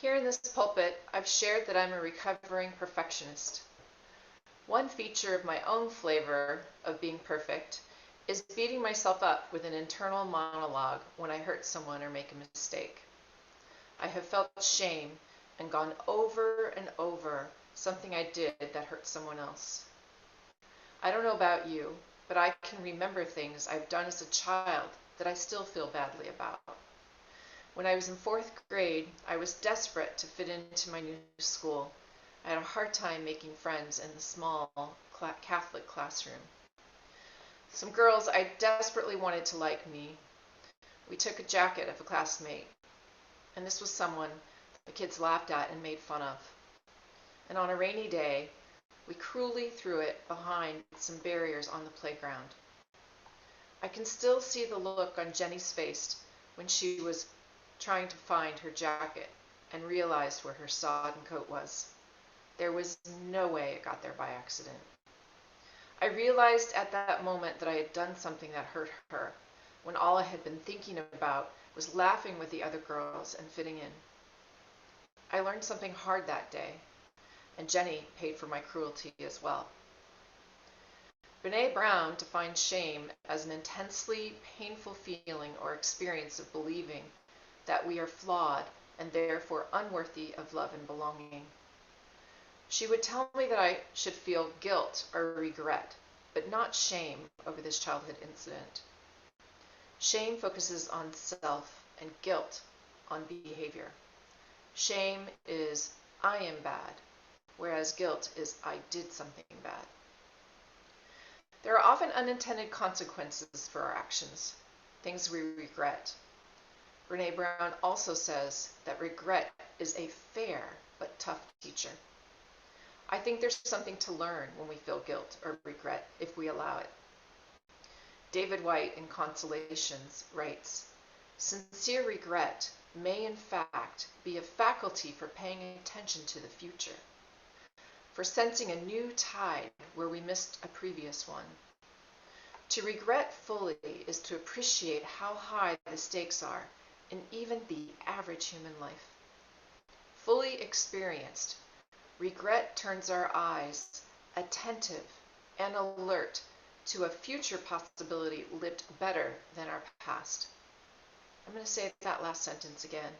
Here in this pulpit, I've shared that I'm a recovering perfectionist. One feature of my own flavor of being perfect is beating myself up with an internal monologue when I hurt someone or make a mistake. I have felt shame and gone over and over something I did that hurt someone else. I don't know about you, but I can remember things I've done as a child that I still feel badly about. When I was in 4th grade, I was desperate to fit into my new school. I had a hard time making friends in the small Catholic classroom. Some girls I desperately wanted to like me. We took a jacket of a classmate, and this was someone the kids laughed at and made fun of. And on a rainy day, we cruelly threw it behind some barriers on the playground. I can still see the look on Jenny's face when she was trying to find her jacket and realized where her sodden coat was. There was no way it got there by accident. I realized at that moment that I had done something that hurt her, when all I had been thinking about was laughing with the other girls and fitting in. I learned something hard that day, and Jenny paid for my cruelty as well. Brené Brown defines shame as an intensely painful feeling or experience of believing that we are flawed and therefore unworthy of love and belonging. She would tell me that I should feel guilt or regret, but not shame over this childhood incident. Shame focuses on self and guilt on behavior. Shame is I am bad, whereas guilt is I did something bad. There are often unintended consequences for our actions, things we regret. Brené Brown also says that regret is a fair but tough teacher. I think there's something to learn when we feel guilt or regret if we allow it. David White in Consolations writes, "Sincere regret may in fact be a faculty for paying attention to the future, for sensing a new tide where we missed a previous one. To regret fully is to appreciate how high the stakes are in even the average human life. Fully experienced, regret turns our eyes attentive and alert to a future possibility lived better than our past." I'm going to say that last sentence again.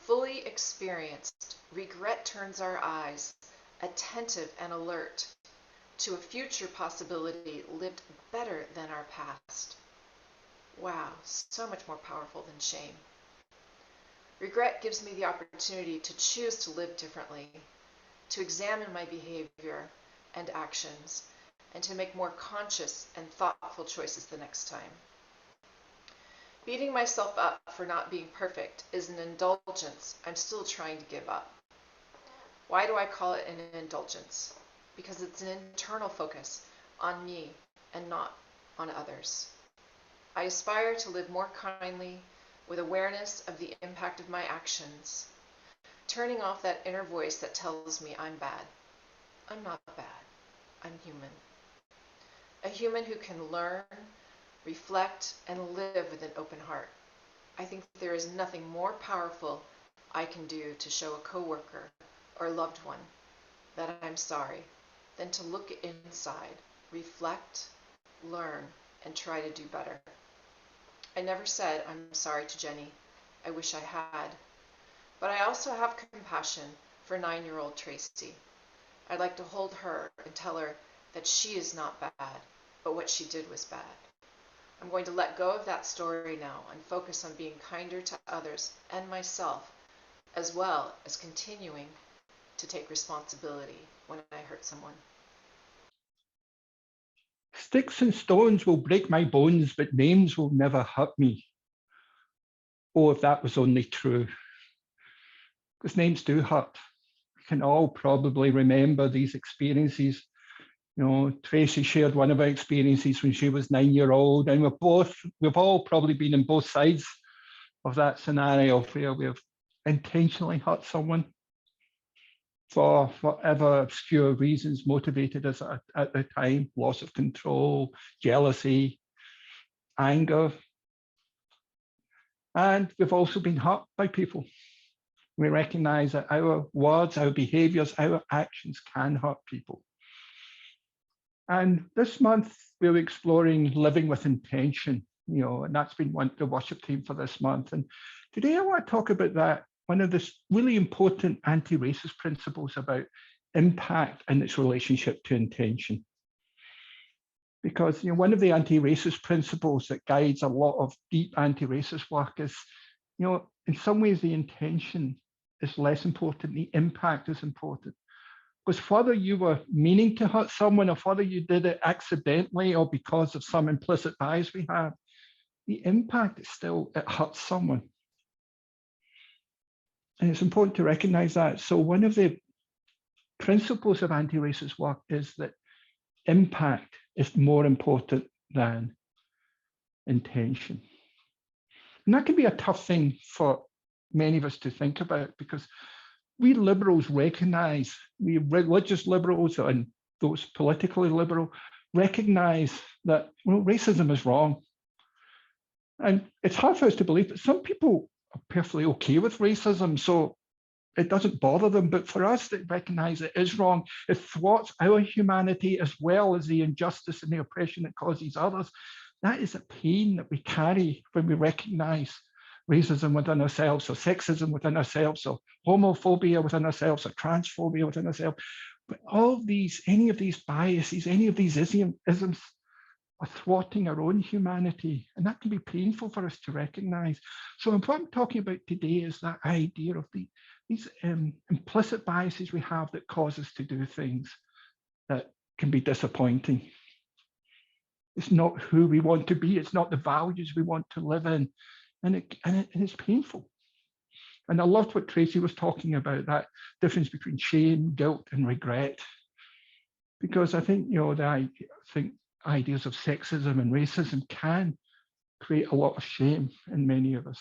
Fully experienced, regret turns our eyes attentive and alert to a future possibility lived better than our past. Wow, so much more powerful than shame. Regret gives me the opportunity to choose to live differently, to examine my behavior and actions, and to make more conscious and thoughtful choices the next time. Beating myself up for not being perfect is an indulgence I'm still trying to give up. Why do I call it an indulgence? Because it's an internal focus on me and not on others. I aspire to live more kindly with awareness of the impact of my actions, turning off that inner voice that tells me I'm bad. I'm not bad. I'm human. A human who can learn, reflect, and live with an open heart. I think there is nothing more powerful I can do to show a coworker or loved one that I'm sorry than to look inside, reflect, learn, and try to do better. I never said I'm sorry to Jenny. I wish I had. But I also have compassion for 9-year-old Tracey. I'd like to hold her and tell her that she is not bad, but what she did was bad. I'm going to let go of that story now and focus on being kinder to others and myself, as well as continuing to take responsibility when I hurt someone. Sticks and stones will break my bones, but names will never hurt me. Oh, if that was only true. Because names do hurt. We can all probably remember these experiences. You know, Tracey shared one of her experiences when she was 9-year-old, and we've all probably been on both sides of that scenario where we've intentionally hurt someone for whatever obscure reasons motivated us at the time: loss of control, jealousy, anger. And we've also been hurt by people. We recognize that our words, our behaviors, our actions can hurt people. And this month, we're exploring living with intention, and that's been the worship theme for this month. And today I want to talk about that, one of the really important anti-racist principles about impact and its relationship to intention. Because one of the anti-racist principles that guides a lot of deep anti-racist work is, in some ways the intention is less important, the impact is important. Because whether you were meaning to hurt someone or whether you did it accidentally or because of some implicit bias we have, the impact is still, it hurts someone. And it's important to recognize that. So one of the principles of anti-racist work is that impact is more important than intention. And that can be a tough thing for many of us to think about, because we liberals recognize, we religious liberals and those politically liberal recognize that racism is wrong. And it's hard for us to believe, but some people are perfectly okay with racism, so it doesn't bother them. But for us to recognize it is wrong, it thwarts our humanity as well as the injustice and the oppression it causes others. That is a pain that we carry when we recognize racism within ourselves, or sexism within ourselves, or homophobia within ourselves, or transphobia within ourselves. But all of these, any of these biases, any of these isms are thwarting our own humanity, and that can be painful for us to recognize. So what I'm talking about today is that idea of these implicit biases we have that cause us to do things that can be disappointing. It's not who we want to be, it's not the values we want to live in, and it's painful. And I loved what Tracey was talking about, that difference between shame, guilt, and regret. Because I think, ideas of sexism and racism can create a lot of shame in many of us.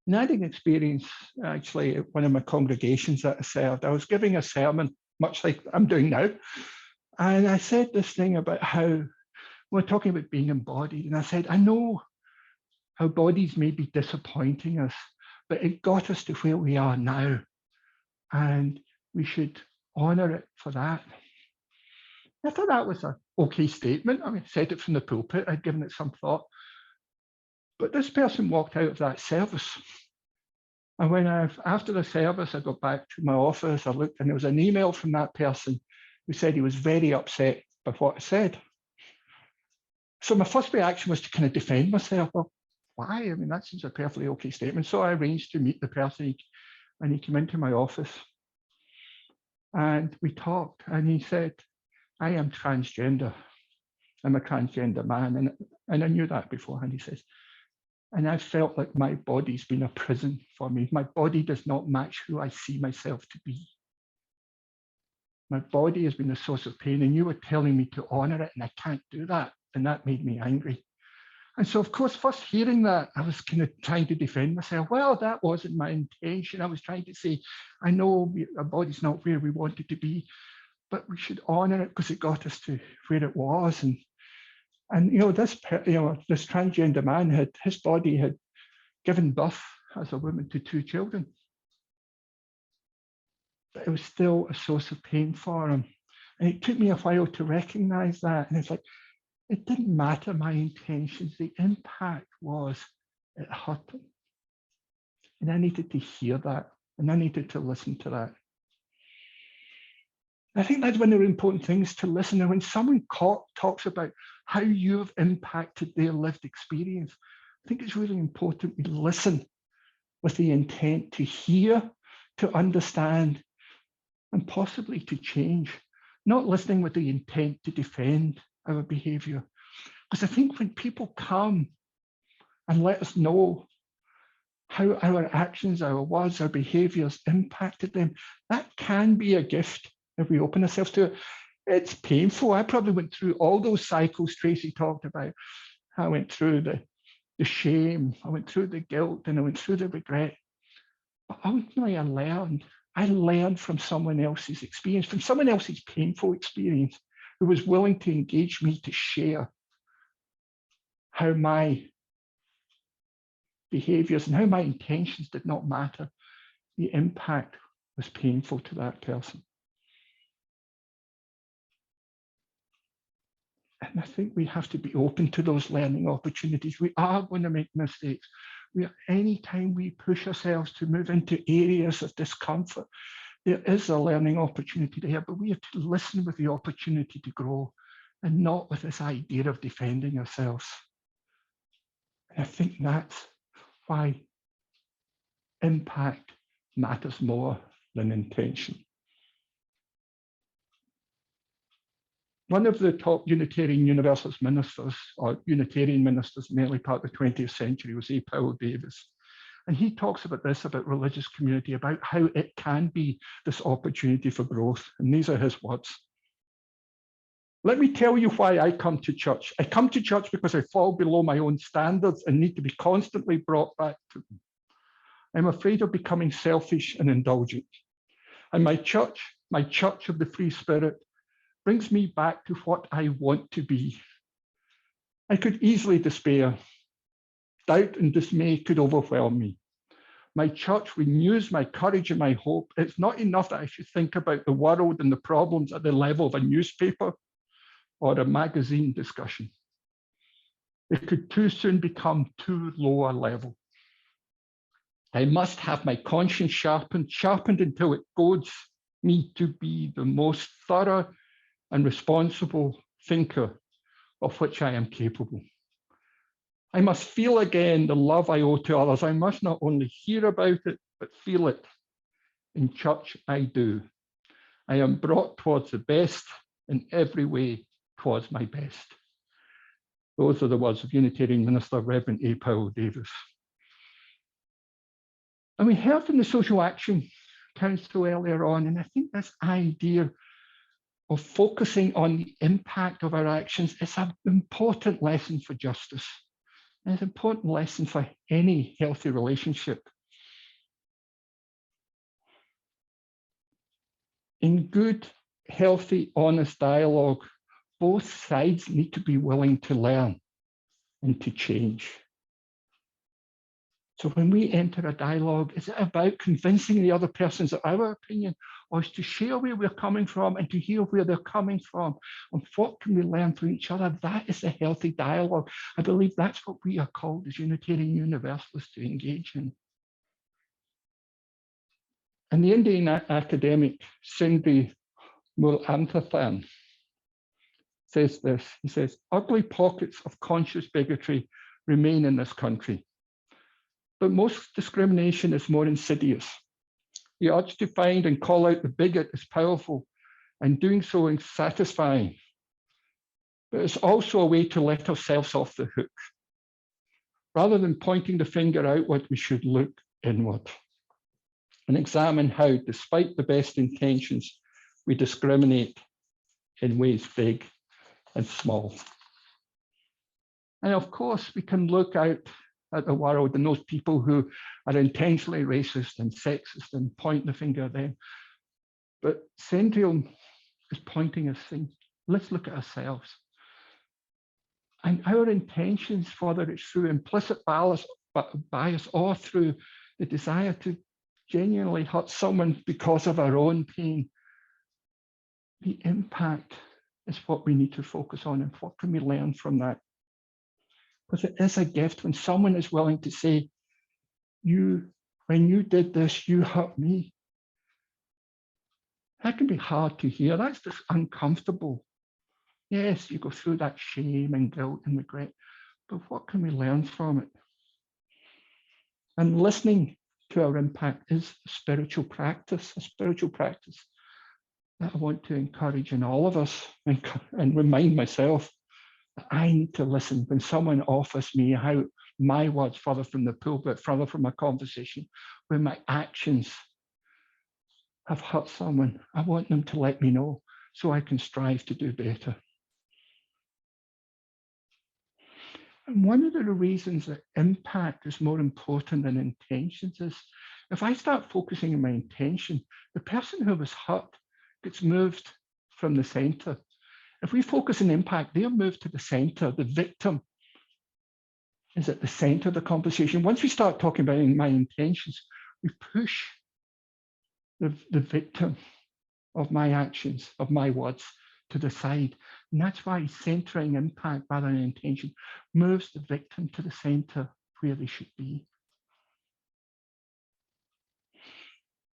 And I had an experience, actually, at one of my congregations that I served. I was giving a sermon, much like I'm doing now. And I said this thing about how we're talking about being embodied. And I said, I know our bodies may be disappointing us, but it got us to where we are now. And we should honor it for that. I thought that was an okay statement. I mean, I said it from the pulpit, I'd given it some thought. But this person walked out of that service. And when after the service, I got back to my office, I looked, and there was an email from that person who said he was very upset by what I said. So my first reaction was to kind of defend myself. Well, why? I mean, that seems a perfectly okay statement. So I arranged to meet the person, and he came into my office. And we talked, and he said, I am transgender. I'm a transgender man. And I knew that beforehand, he says. And I felt like my body's been a prison for me. My body does not match who I see myself to be. My body has been a source of pain, and you were telling me to honor it, and I can't do that. And that made me angry. And so, of course, first hearing that, I was kind of trying to defend myself. Well, that wasn't my intention. I was trying to say, I know our body's not where we want it to be, but we should honor it because it got us to where it was. And this transgender man his body had given birth as a woman to 2 children. But it was still a source of pain for him. And it took me a while to recognize that. And it's like, it didn't matter my intentions. The impact was it hurt him. And I needed to hear that. And I needed to listen to that. I think that's one of the important things to listen. And when someone talks about how you've impacted their lived experience, I think it's really important we listen with the intent to hear, to understand, and possibly to change, not listening with the intent to defend our behavior. Because I think when people come and let us know how our actions, our words, our behaviors impacted them, that can be a gift if we open ourselves to it. It's painful. I probably went through all those cycles Tracey talked about. I went through the shame, I went through the guilt, and I went through the regret. But ultimately I learned from someone else's experience, from someone else's painful experience, who was willing to engage me to share how my behaviors and how my intentions did not matter. The impact was painful to that person. And I think we have to be open to those learning opportunities. We are going to make mistakes. Anytime we push ourselves to move into areas of discomfort, there is a learning opportunity there, but we have to listen with the opportunity to grow and not with this idea of defending ourselves. And I think that's why impact matters more than intention. One of the top Unitarian Universalist ministers, or Unitarian ministers in the early part of the 20th century, was A. Powell Davis. And he talks about this, about religious community, about how it can be this opportunity for growth. And these are his words. Let me tell you why I come to church. I come to church because I fall below my own standards and need to be constantly brought back to them. I'm afraid of becoming selfish and indulgent. And my church of the free spirit, brings me back to what I want to be. I could easily despair. Doubt and dismay could overwhelm me. My church renews my courage and my hope. It's not enough that I should think about the world and the problems at the level of a newspaper or a magazine discussion. It could too soon become too low a level. I must have my conscience sharpened until it goads me to be the most thorough and responsible thinker of which I am capable. I must feel again the love I owe to others. I must not only hear about it, but feel it. In church, I do. I am brought towards the best in every way towards my best. Those are the words of Unitarian Minister Reverend A. Powell Davis. And we heard in the Social Action Council earlier on, and I think this idea of focusing on the impact of our actions is an important lesson for justice. And it's an important lesson for any healthy relationship. In good, healthy, honest dialogue, both sides need to be willing to learn and to change. So when we enter a dialogue, is it about convincing the other persons of our opinion, or is to share where we're coming from and to hear where they're coming from and what can we learn from each other? That is a healthy dialogue. I believe that's what we are called as Unitarian Universalists to engage in. And the Indian academic Sindhi Mulathan says this. He says, ugly pockets of conscious bigotry remain in this country. But most discrimination is more insidious. The urge to find and call out the bigot is powerful, and doing so is satisfying. But it's also a way to let ourselves off the hook. Rather than pointing the finger outward, we should look inward and examine how, despite the best intentions, we discriminate in ways big and small. And of course, we can look out at the world and those people who are intentionally racist and sexist and point the finger at them. But Centrium is pointing us, saying, let's look at ourselves. And our intentions, whether it's through implicit bias or through the desire to genuinely hurt someone because of our own pain, the impact is what we need to focus on, and what can we learn from that? Because it is a gift when someone is willing to say, when you did this, you hurt me. That can be hard to hear. That's just uncomfortable. Yes, you go through that shame and guilt and regret, but what can we learn from it? And listening to our impact is a spiritual practice that I want to encourage in all of us and remind myself that I need to listen when someone offers me how my words further from the pulpit, further from a conversation, when my actions have hurt someone. I want them to let me know so I can strive to do better. And one of the reasons that impact is more important than intentions is if I start focusing on my intention, the person who was hurt gets moved from the center. If we focus on impact, they're moved to the center, the victim is at the center of the conversation. Once we start talking about my intentions, we push the victim of my actions, of my words, to the side. And that's why centering impact rather than intention moves the victim to the center where they should be.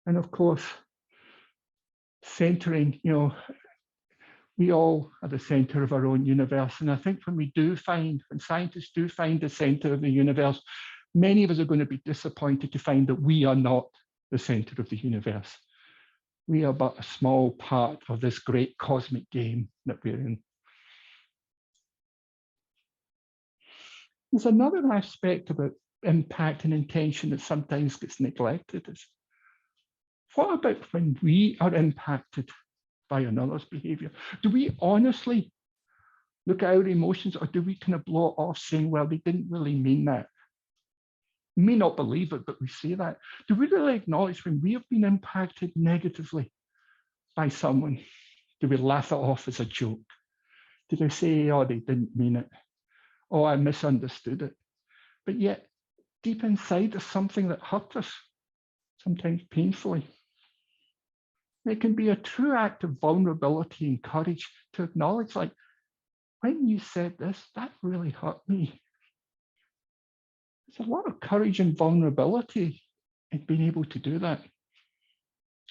And of course, centering, we all are the center of our own universe. And I think when scientists do find the center of the universe, many of us are going to be disappointed to find that we are not the center of the universe. We are but a small part of this great cosmic game that we're in. There's another aspect about impact and intention that sometimes gets neglected. Is what about when we are impacted by another's behavior? Do we honestly look at our emotions, or do we kind of blow it off saying, well, they didn't really mean that? We may not believe it, but we say that. Do we really acknowledge when we have been impacted negatively by someone? Do we laugh it off as a joke? Do they say, oh, they didn't mean it? Oh, I misunderstood it. But yet, deep inside, there's something that hurt us, sometimes painfully. It can be a true act of vulnerability and courage to acknowledge, like, when you said this, that really hurt me. There's a lot of courage and vulnerability in being able to do that,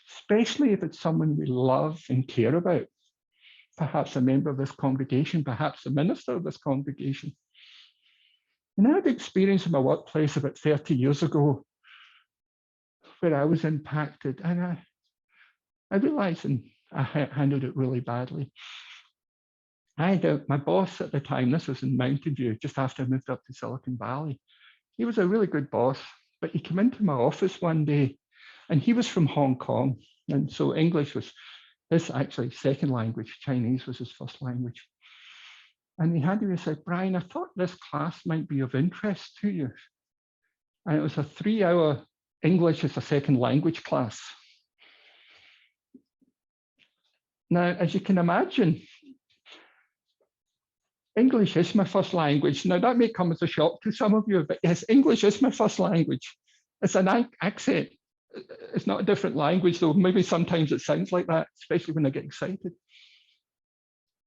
especially if it's someone we love and care about, perhaps a member of this congregation, perhaps a minister of this congregation. And I had an experience in my workplace about 30 years ago where I was impacted, and I realized and I handled it really badly. I had my boss at the time, this was in Mountain View, just after I moved up to Silicon Valley. He was a really good boss, but he came into my office one day, and he was from Hong Kong. And so English was his actually second language, Chinese was his first language. And he had me and said, Brian, I thought this class might be of interest to you. And it was a 3-hour English as a second language class. Now, as you can imagine, English is my first language. Now, that may come as a shock to some of you, but yes, English is my first language. It's an accent. It's not a different language, though maybe sometimes it sounds like that, especially when I get excited.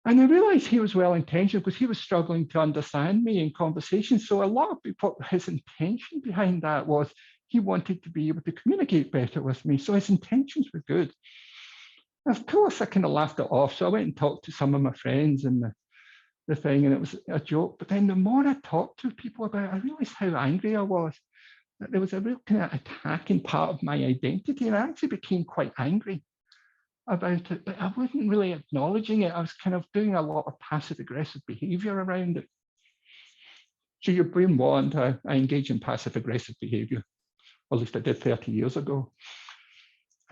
And I realized he was well-intentioned because he was struggling to understand me in conversation. So a lot of people, his intention behind that was he wanted to be able to communicate better with me. So his intentions were good. Of course, I kind of laughed it off. So I went and talked to some of my friends and the thing, and it was a joke. But then the more I talked to people about it, I realized how angry I was. That there was a real kind of attacking part of my identity, and I actually became quite angry about it, but I wasn't really acknowledging it. I was kind of doing a lot of passive-aggressive behavior around it. So your brain warned, I engage in passive-aggressive behavior, or at least I did 30 years ago.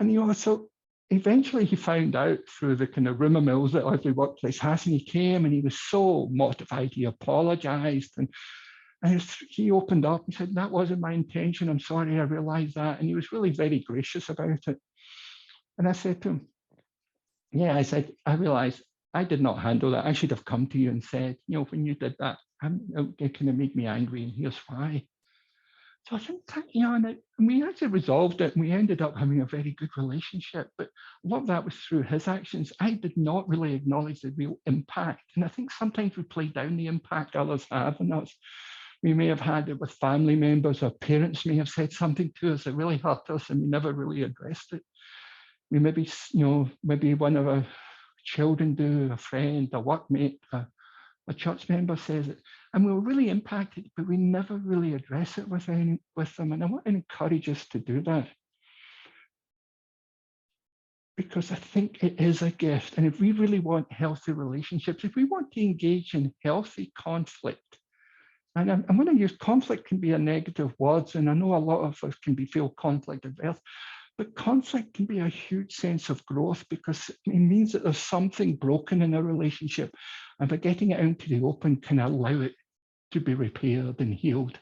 And so eventually he found out through the kind of rumor mills that every workplace has, and he came and he was so mortified. He apologized and he opened up and said, that wasn't my intention. I'm sorry, I realized that. And he was really very gracious about it. And I said to him, yeah, I said, I realized I did not handle that. I should have come to you and said, when you did that, it kind of made me angry, and here's why. So I think, and we actually resolved it, and we ended up having a very good relationship. But a lot of that was through his actions. I did not really acknowledge the real impact. And I think sometimes we play down the impact others have on us. We may have had it with family members, or parents may have said something to us that really hurt us, and we never really addressed it. We maybe, maybe one of our children do, a friend, a workmate, a church member says it, and we were really impacted, but we never really address it with them. And I want to encourage us to do that, because I think it is a gift. And if we really want healthy relationships, if we want to engage in healthy conflict, and I'm going to use conflict can be a negative word, and I know a lot of us can feel conflict averse, but conflict can be a huge sense of growth, because it means that there's something broken in a relationship, and by getting it out into the open can allow it to be repaired and healed.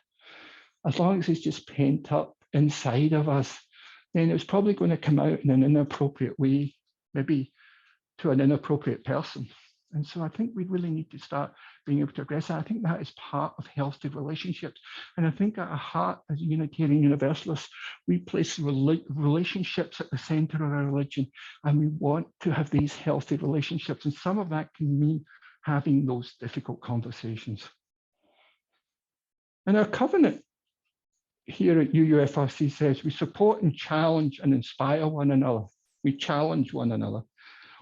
As long as it's just pent up inside of us, then it's probably going to come out in an inappropriate way, maybe to an inappropriate person. And so I think we really need to start being able to address that. I think that is part of healthy relationships. And I think at our heart, as Unitarian Universalists, we place relationships at the center of our religion, and we want to have these healthy relationships. And some of that can mean having those difficult conversations. And our covenant here at UUFRC says we support and challenge and inspire one another. We challenge one another.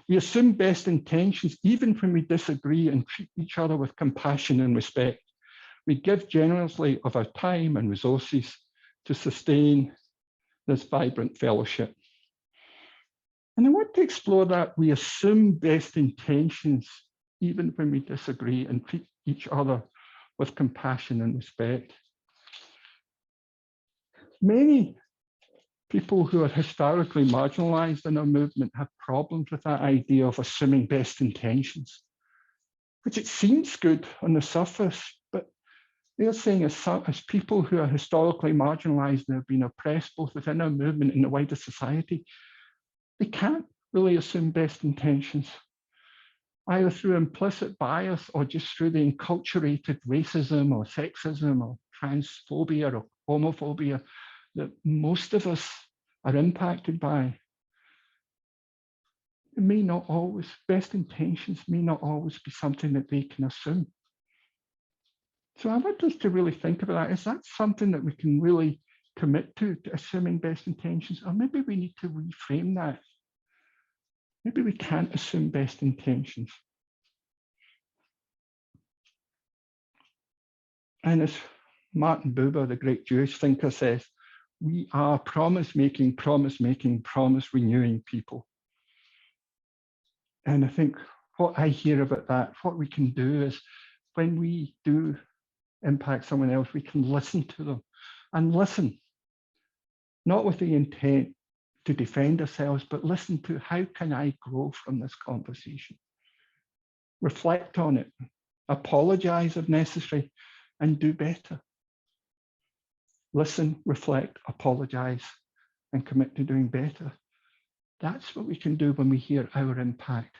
We assume best intentions even when we disagree and treat each other with compassion and respect. We give generously of our time and resources to sustain this vibrant fellowship. And I want to explore that. We assume best intentions even when we disagree and treat each other with compassion and respect. Many people who are historically marginalized in our movement have problems with that idea of assuming best intentions, which it seems good on the surface, but they're saying as people who are historically marginalized and have been oppressed both within our movement and the wider society, they can't really assume best intentions, either through implicit bias or just through the enculturated racism or sexism or transphobia or homophobia that most of us are impacted by. It may not always, best intentions may not always be something that they can assume. So I want us to really think about that. Is that something that we can really commit to assuming best intentions? Or maybe we need to reframe that. Maybe we can't assume best intentions. And as Martin Buber, the great Jewish thinker, says, we are promise-making, promise-renewing people. And I think what I hear about that, what we can do is when we do impact someone else, we can listen to them and listen, not with the intent to defend ourselves, but listen to how can I grow from this conversation? Reflect on it, apologize if necessary, and do better. Listen, reflect, apologize, and commit to doing better. That's what we can do when we hear our impact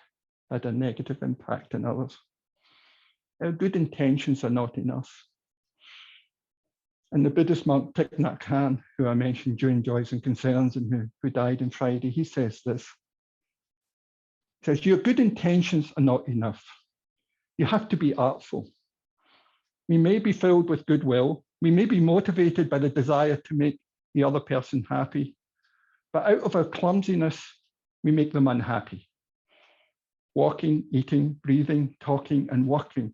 had a negative impact on others. Our good intentions are not enough. And the Buddhist monk Thich Nhat Hanh, who I mentioned during Joys and Concerns and who died on Friday, he says this. He says, your good intentions are not enough. You have to be artful. We may be filled with goodwill. We may be motivated by the desire to make the other person happy, but out of our clumsiness, we make them unhappy. Walking, eating, breathing, talking, and working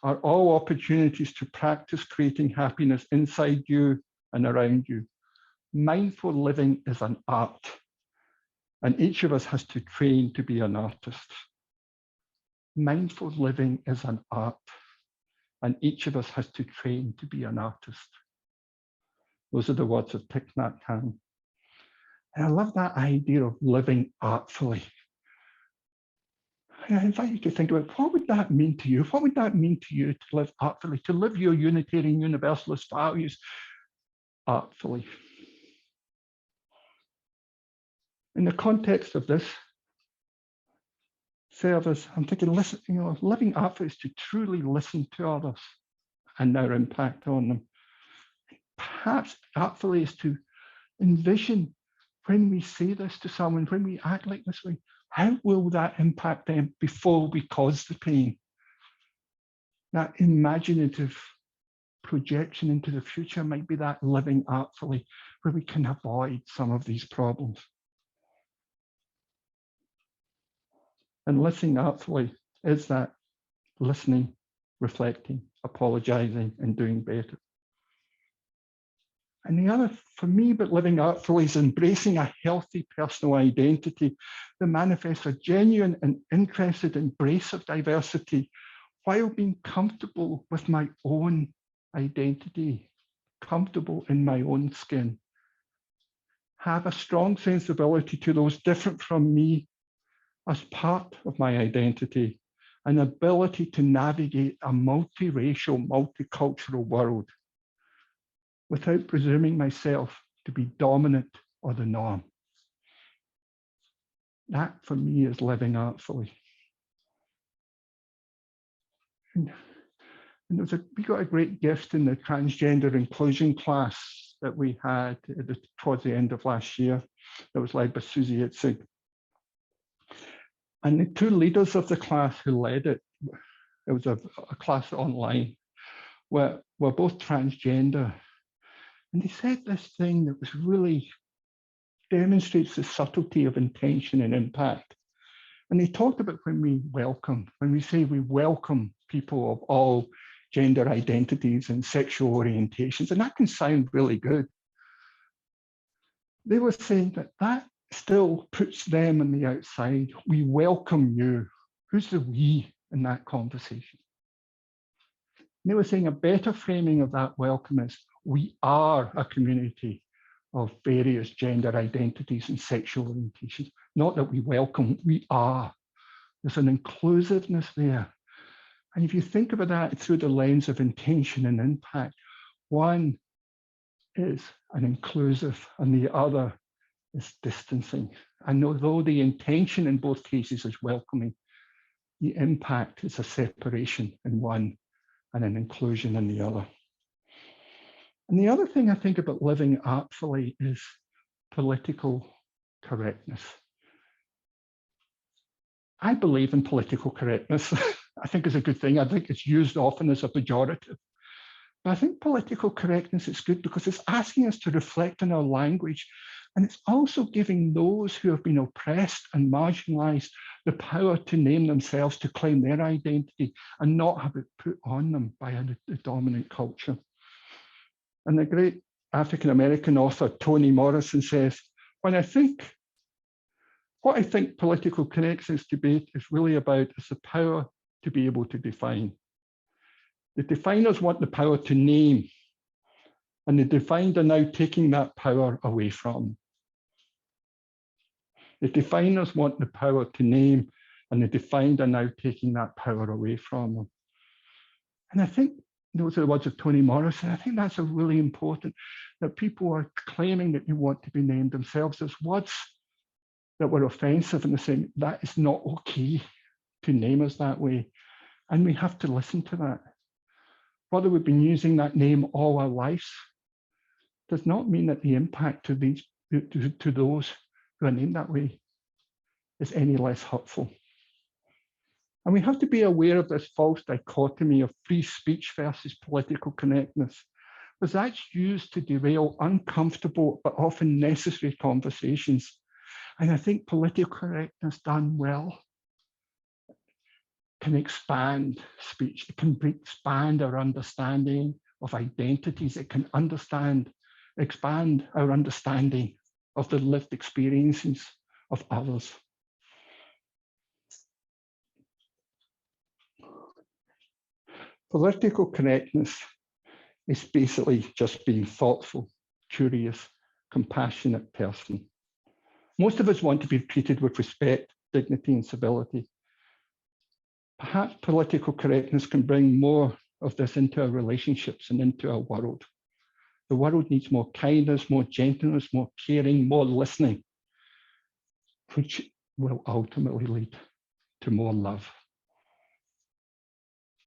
are all opportunities to practice creating happiness inside you and around you. Mindful living is an art, and each of us has to train to be an artist. Mindful living is an art, and each of us has to train to be an artist. Those are the words of Thich Nhat Hanh. And I love that idea of living artfully. I invite you to think about what would that mean to you? What would that mean to you to live artfully, to live your Unitarian Universalist values artfully? In the context of this service, I'm thinking, listen, living artfully is to truly listen to others and their impact on them. Perhaps artfully is to envision when we say this to someone, when we act like this way, how will that impact them before we cause the pain? That imaginative projection into the future might be that living artfully, where we can avoid some of these problems. And listening artfully is that listening, reflecting, apologizing, and doing better. And the other, for me, but living artfully is embracing a healthy personal identity that manifests a genuine and interested embrace of diversity while being comfortable with my own identity, comfortable in my own skin. Have a strong sensibility to those different from me as part of my identity, an ability to navigate a multiracial, multicultural world without presuming myself to be dominant or the norm. That for me is living artfully. And we got a great gift in the transgender inclusion class that we had towards the end of last year that was led by Susie Itzig. And the two leaders of the class who led it, it was a class online, were both transgender. And they said this thing that was really demonstrates the subtlety of intention and impact. And they talked about when we say we welcome people of all gender identities and sexual orientations, and that can sound really good. They were saying that still puts them on the outside. We welcome you. Who's the we in that conversation? And they were saying a better framing of that welcome is we are a community of various gender identities and sexual orientations. Not that we welcome, we are. There's an inclusiveness there. And if you think about that through the lens of intention and impact, one is an inclusive and the other is distancing. And although the intention in both cases is welcoming, the impact is a separation in one and an inclusion in the other. And the other thing I think about living artfully is political correctness. I believe in political correctness. I think it's a good thing. I think it's used often as a pejorative. But I think political correctness is good because it's asking us to reflect on our language. And it's also giving those who have been oppressed and marginalized the power to name themselves, to claim their identity and not have it put on them by a dominant culture. And the great African-American author, Toni Morrison, says, what I think political correctness debate is really about is the power to be able to define. The definers want the power to name, and the defined are now taking that power away from. The definers want the power to name, and the defined are now taking that power away from them. And I think those are the words of Toni Morrison. I think that's a really important, that people are claiming that they want to be named themselves. There's words that were offensive and they're saying that is not okay to name us that way. And we have to listen to that. Whether we've been using that name all our lives does not mean that the impact to those who are named that way is any less hurtful. And we have to be aware of this false dichotomy of free speech versus political correctness, because that's used to derail uncomfortable but often necessary conversations. And I think political correctness done well can expand speech. It can expand our understanding of identities. It can expand our understanding of the lived experiences of others. Political correctness is basically just being thoughtful, curious, compassionate person. Most of us want to be treated with respect, dignity, and civility. Perhaps political correctness can bring more of this into our relationships and into our world. The world needs more kindness, more gentleness, more caring, more listening, which will ultimately lead to more love.